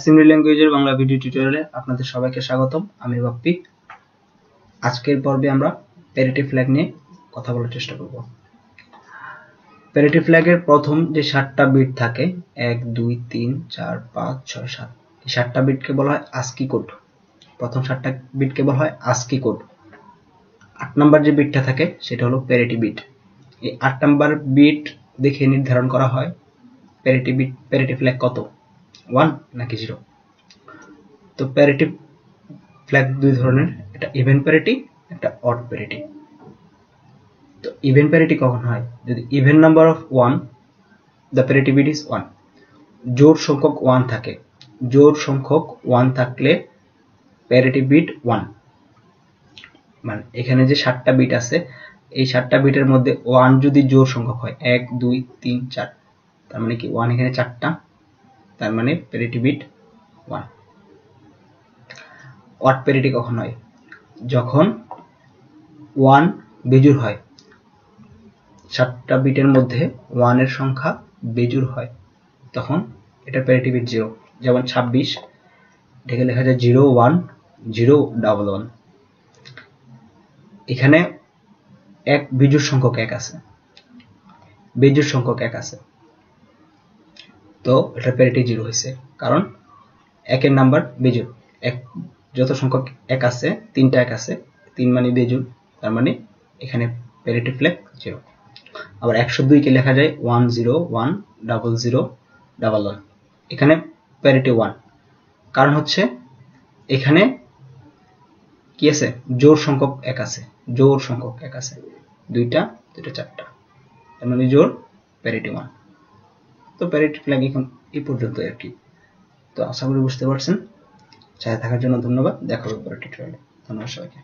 Assembly ল্যাঙ্গুয়েজের Bangla video টিউটোরিয়ালে আপনাদের সবাইকে স্বাগতম। আমি বাপ্পি। আজকের পর্বে আমরা প্যারিটি ফ্ল্যাগ নিয়ে কথা বলার চেষ্টা করব। প্যারিটি ফ্ল্যাগের প্রথম যে 7টা বিট থাকে 1 2 3 4 5 6 7, এই 7টা বিটকে বলা হয় ASCII কোড। প্রথম 7টা বিটকে বলা হয় ASCII কোড। 8 নাম্বার যে বিটটা থাকে সেটা হলো প্যারিটি বিট। এই 8 নাম্বার বিট দেখে নির্ধারণ করা হয় প্যারিটি ফ্ল্যাগ কত, 1 নাকি 0। তো প্যারিটি ফ্ল্যাগ দুই ধরনের, একটা ইভেন প্যারিটি, একটা অড প্যারিটি। তো ইভেন প্যারিটি কখন হয়? যদি even number of 1, the parity bit is 1। জোড় সংখ্যক 1 থাকে, জোড় সংখ্যক 1 থাকলে প্যারিটি বিট 1। মানে এখানে যে 7টা বিট আছে এই 7টা বিটের মধ্যে 1 যদি জোড় সংখ্যক হয় 1 2 3 4, তার মানে কি 1 এখানে 4টা, তার মানে প্যারিটি বিট 1। অড প্যারিটি কখন হয়? যখন 1 বেজোড় হয়, 7টা বিটের মধ্যে 1 এর সংখ্যা বেজোড় হয়, তখন এটা প্যারিটি বিট 0। যেমন 26, এটাকে লেখা যায় 0 1 0 1 1। এখানে এক বিজোড় সংখ্যক 1 আছে, বেজোড় সংখ্যক 1 আছে, তো এটা প্যারিটি 0 হয়েছে, কারণ 1 এর নাম্বার বেজোড়। যত সংখ্যক 1 আছে, 3টা 1 আছে, 3 মানে বেজোড়, তার মানে এখানে প্যারিটি ফ্ল্যাগ 0। আবার 102 কে লেখা যায় 1 0 1 0 0 1 1, এখানে প্যারিটি 1, কারণ হচ্ছে এখানে কি আছে, জোড় সংখ্যক 1 আছে, জোড় সংখ্যক 1 আছে, 2টা 4টা, তার মানে জোড়, প্যারিটি 1। তো প্যারিটি ফ্ল্যাগ এখন এই পর্যন্ত আর কি। তো আশা করি বুঝতে পারছেন। সাথে থাকার জন্য ধন্যবাদ। দেখা হবে পরের টিউটোরিয়ালে। ধন্যবাদ সবাইকে।